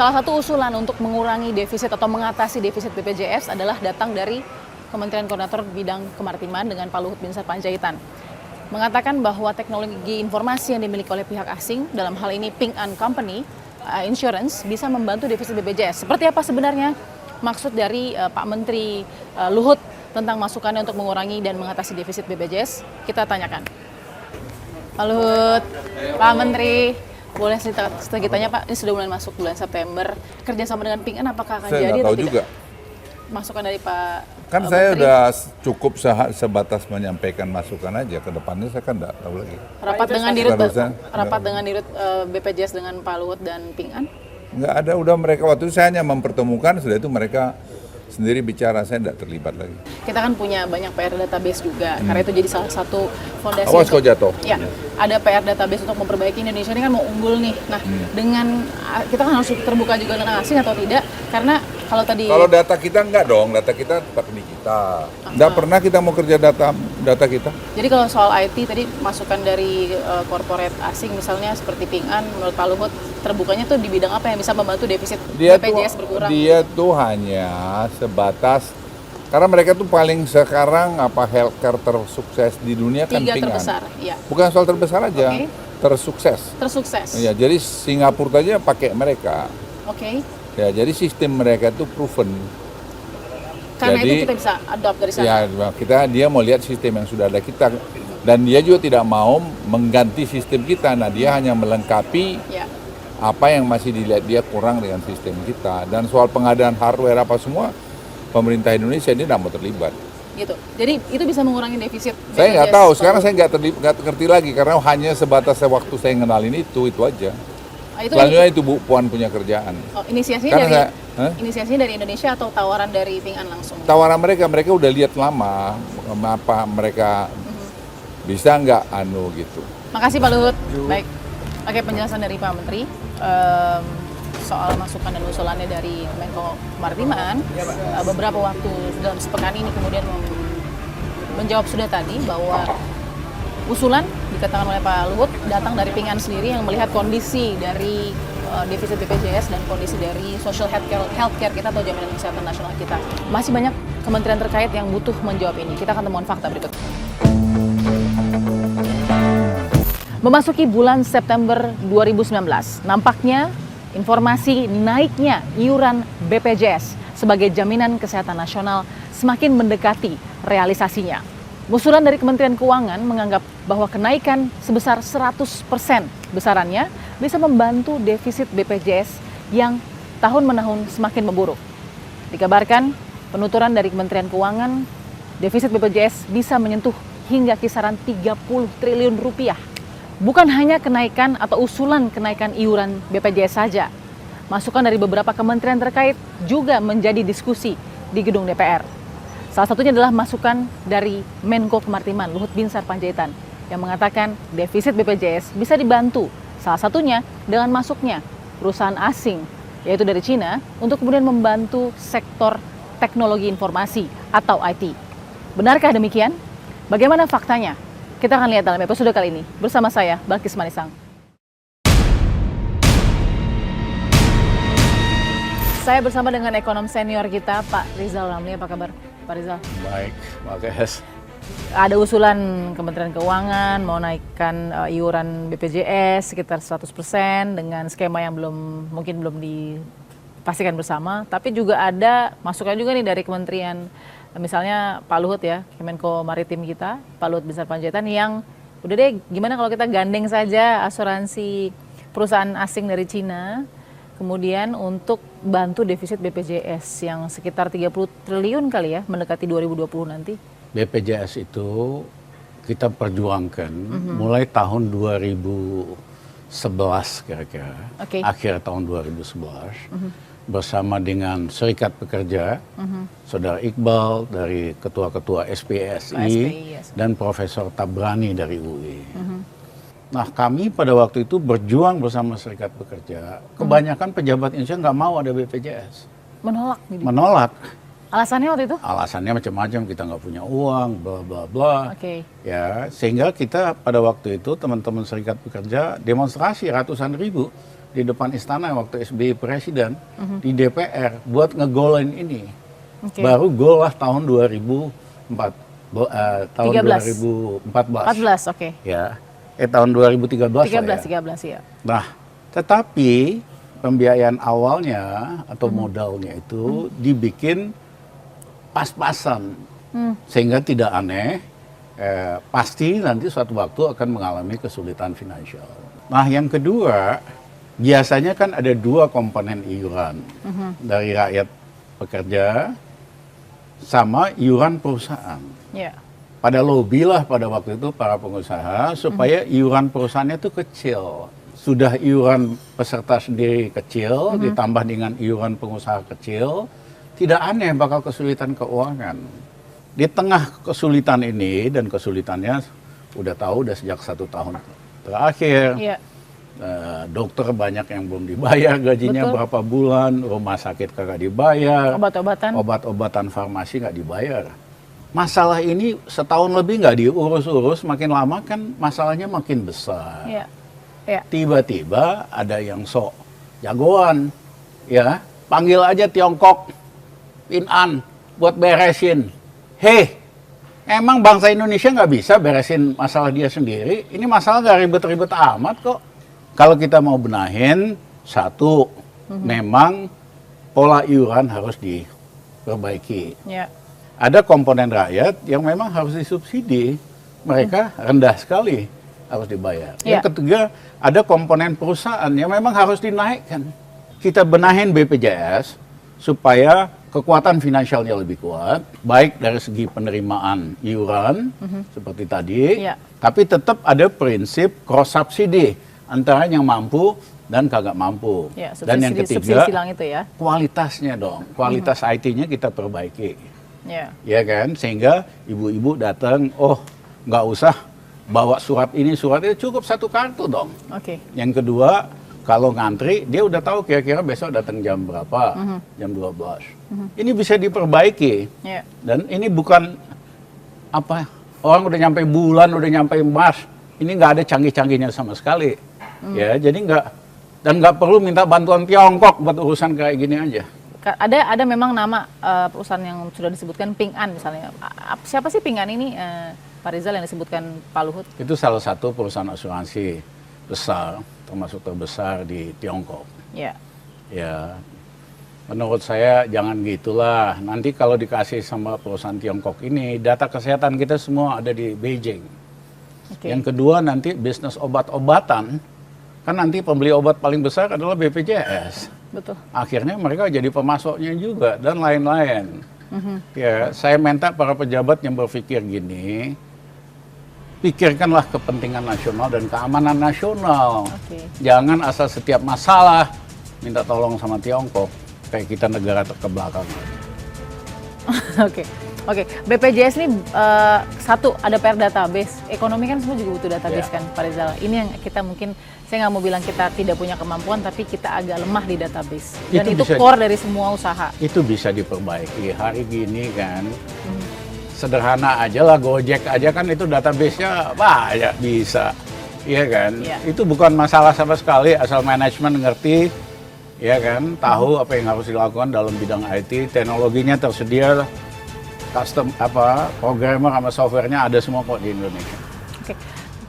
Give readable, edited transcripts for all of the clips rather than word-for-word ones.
Salah satu usulan untuk mengurangi defisit atau mengatasi defisit BPJS adalah datang dari Kementerian Koordinator Bidang Kemaritiman dengan Pak Luhut Binsar Panjaitan. Mengatakan bahwa teknologi informasi yang dimiliki oleh pihak asing, dalam hal ini Ping An Company Insurance, bisa membantu defisit BPJS. Seperti apa sebenarnya maksud dari Pak Menteri Luhut tentang masukannya untuk mengurangi dan mengatasi defisit BPJS? Kita tanyakan. Pak Luhut, Pak Menteri, boleh kita tanya Pak, ini sudah mulai masuk bulan September, kerjasama dengan Ping An apakah akan jadi atau tidak? Masukan dari Pak Kan saya udah cukup sebatas menyampaikan masukan aja, ke depannya saya kan enggak tahu lagi. Rapat dengan Dirut BPJS dengan Pak Luhut dan Ping An? Enggak ada, udah mereka waktu itu saya hanya mempertemukan, sudah itu mereka sendiri bicara, saya tidak terlibat lagi. Kita kan punya banyak PR database juga, karena itu jadi salah satu fondasi. Awas kau jatuh. Ya, ada PR database untuk memperbaiki. Indonesia ini kan mau unggul nih. Nah, dengan kita kan harus terbuka juga dengan asing atau tidak, karena kalau tadi. Kalau data kita enggak dong, data kita tetap di kita. Enggak pernah kita mau kerja data kita. Jadi kalau soal IT tadi masukan dari corporate asing misalnya seperti Ping An, menurut Pak Luhut terbukanya tuh di bidang apa yang bisa membantu defisit BPJS berkurang? Dia tuh hanya sebatas karena mereka tuh paling sekarang healthcare tersukses di dunia kan Ping An. Terbesar, ya. Bukan soal terbesar aja, tersukses. Tersukses. Ya, jadi Singapura aja pakai mereka. Oke. Ya, jadi sistem mereka itu proven. Karena jadi, itu kita bisa adopt dari sana. Ya, dia mau lihat sistem yang sudah ada kita. Dan dia juga tidak mau mengganti sistem kita. Nah, dia hanya melengkapi apa yang masih dilihat dia kurang dengan sistem kita. Dan soal pengadaan hardware apa semua, pemerintah Indonesia ini tidak mau terlibat. Gitu. Jadi itu bisa mengurangi defisit. Saya nggak tahu. Sekarang saya nggak ngerti lagi karena hanya sebatas waktu saya ngenalin itu aja. Selanjutnya itu Bu Puan punya kerjaan. Oh, inisiasinya dari Indonesia atau tawaran dari Ping An langsung? Tawaran mereka udah lihat lama apa mereka bisa nggak gitu. Makasih Pak Luhut. Baik. Oke, penjelasan dari Pak Menteri soal masukan dan usulannya dari Menko Kemaritiman. Beberapa waktu dalam sepekan ini kemudian menjawab sudah tadi bahwa usulan dikatakan oleh Pak Luhut datang dari Ping An sendiri yang melihat kondisi dari defisit BPJS dan kondisi dari social healthcare kita atau jaminan kesehatan nasional kita. Masih banyak kementerian terkait yang butuh menjawab ini. Kita akan temukan fakta berikut. Memasuki bulan September 2019, nampaknya informasi naiknya iuran BPJS sebagai jaminan kesehatan nasional semakin mendekati realisasinya. Usulan dari Kementerian Keuangan menganggap bahwa kenaikan sebesar 100% besarannya bisa membantu defisit BPJS yang tahun menahun semakin memburuk. Dikabarkan, penuturan dari Kementerian Keuangan, defisit BPJS bisa menyentuh hingga kisaran 30 triliun rupiah. Bukan hanya kenaikan atau usulan kenaikan iuran BPJS saja. Masukan dari beberapa kementerian terkait juga menjadi diskusi di gedung DPR. Salah satunya adalah masukan dari Menko Kemaritiman Luhut Binsar Panjaitan yang mengatakan defisit BPJS bisa dibantu salah satunya dengan masuknya perusahaan asing yaitu dari Cina untuk kemudian membantu sektor teknologi informasi atau IT. Benarkah demikian? Bagaimana faktanya? Kita akan lihat dalam episode kali ini bersama saya, Balkis Manisang. Saya bersama dengan ekonom senior kita, Pak Rizal Ramli. Apa kabar, Pak Rizal? Baik, Balkis. Ada usulan Kementerian Keuangan mau naikkan iuran BPJS sekitar 100% dengan skema yang mungkin belum dipastikan bersama. Tapi juga ada masukan juga nih dari kementerian. Misalnya Pak Luhut ya, Kemenko Maritim kita, Pak Luhut Binsar Panjaitan yang udah deh gimana kalau kita gandeng saja asuransi perusahaan asing dari Cina kemudian untuk bantu defisit BPJS yang sekitar 30 triliun kali ya mendekati 2020 nanti. BPJS itu kita perjuangkan mulai tahun 2011 kira-kira, akhir tahun 2011. Bersama dengan Serikat Pekerja, Saudara Iqbal dari Ketua-Ketua SPSI dan Profesor Tabrani dari UI. Nah kami pada waktu itu berjuang bersama Serikat Pekerja, kebanyakan pejabat Indonesia nggak mau ada BPJS. Menolak? Gitu. Menolak. Alasannya waktu itu? Alasannya macam-macam, kita nggak punya uang, bla bla bla. Ya, sehingga kita pada waktu itu teman-teman Serikat Pekerja demonstrasi ratusan ribu di depan istana waktu SBY presiden, di DPR buat ngegolin ini. Baru gol lah tahun 2014, oke. Ya, tahun 2013 13 ya. Nah, tetapi pembiayaan awalnya atau modalnya itu dibikin pas-pasan, sehingga tidak aneh, pasti nanti suatu waktu akan mengalami kesulitan finansial. Nah, yang kedua, biasanya kan ada dua komponen iuran dari rakyat pekerja sama iuran perusahaan. Yeah. Pada lobby lah pada waktu itu para pengusaha supaya iuran perusahaannya itu kecil. Sudah iuran peserta sendiri kecil, ditambah dengan iuran pengusaha kecil, tidak aneh bakal kesulitan keuangan. Di tengah kesulitan ini, dan kesulitannya udah tahu udah sejak 1 tahun terakhir, dokter banyak yang belum dibayar gajinya. Betul. Berapa bulan, rumah sakit kagak dibayar, obat-obatan farmasi nggak dibayar. Masalah ini setahun lebih nggak diurus-urus, makin lama kan masalahnya makin besar. Tiba-tiba ada yang sok jagoan, ya panggil aja Tiongkok, Ping-an buat beresin. Hei, emang bangsa Indonesia nggak bisa beresin masalah dia sendiri? Ini masalah nggak ribet-ribet amat kok. Kalau kita mau benahin, satu, memang pola iuran harus diperbaiki. Ada komponen rakyat yang memang harus disubsidi, mereka rendah sekali harus dibayar. Yang ketiga, ada komponen perusahaan yang memang harus dinaikkan. Kita benahin BPJS supaya kekuatan finansialnya lebih kuat, baik dari segi penerimaan iuran seperti tadi, tapi tetap ada prinsip cross subsidi antara yang mampu dan kagak mampu. Dan yang ketiga, kualitasnya dong, kualitas IT-nya kita perbaiki. Ya kan, sehingga ibu-ibu datang, oh nggak usah bawa surat ini cukup 1 kartu dong. Yang kedua, kalau ngantri dia udah tahu kira-kira besok datang jam berapa, jam 12. Ini bisa diperbaiki. Dan ini bukan apa orang udah nyampe bulan, udah nyampe Mars, ini nggak ada canggih-canggihnya sama sekali. Ya, jadi nggak perlu minta bantuan Tiongkok buat urusan kayak gini aja. Ada memang nama perusahaan yang sudah disebutkan Ping-an misalnya. Siapa sih Ping-an ini, Pak Rizal, yang disebutkan Pak Luhut? Itu salah satu perusahaan asuransi besar, termasuk terbesar di Tiongkok. Ya, menurut saya jangan gitulah. Nanti kalau dikasih sama perusahaan Tiongkok ini, data kesehatan kita semua ada di Beijing. Yang kedua, nanti bisnis obat-obatan, kan nanti pembeli obat paling besar adalah BPJS. Betul. Akhirnya mereka jadi pemasoknya juga dan lain-lain. Ya, saya minta para pejabat yang berpikir gini, pikirkanlah kepentingan nasional dan keamanan nasional. Jangan asal setiap masalah minta tolong sama Tiongkok, kayak kita negara terkebelakang. Oke, BPJS ini satu, ada PR database. Ekonomi kan semua juga butuh database kan, Pak Rizal. Ini yang kita mungkin, saya nggak mau bilang kita tidak punya kemampuan, tapi kita agak lemah di database. Dan itu core dari semua usaha. Itu bisa diperbaiki. Hari gini kan, sederhana aja lah, Gojek aja kan itu database-nya banyak bisa. Iya kan? Itu bukan masalah sama sekali, asal manajemen ngerti, ya kan, tahu apa yang harus dilakukan dalam bidang IT, teknologinya tersedia, custom programmer sama softwarenya ada semua kok di Indonesia.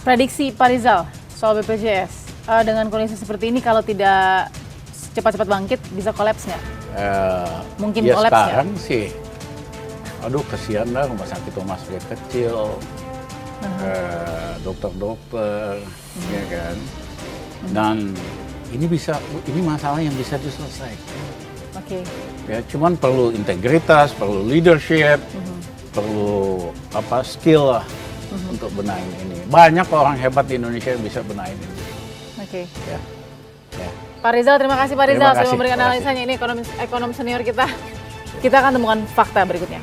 Prediksi Pak Rizal soal BPJS dengan kondisi seperti ini, kalau tidak cepat-cepat bangkit, bisa kolaps nggak? Mungkin kolaps nggak? Sekarang sih, aduh kesian lah rumah sakit kecil, dokter-dokter, ya kan. Dan ini masalah yang bisa diselesaikan. Ya, cuman perlu integritas, perlu leadership, perlu skill lah untuk benahin ini. Banyak orang hebat di Indonesia yang bisa benahin ini. Pak Rizal, terima kasih Pak Rizal sudah memberikan analisanya. Ini ekonom senior kita. Kita akan temukan fakta berikutnya.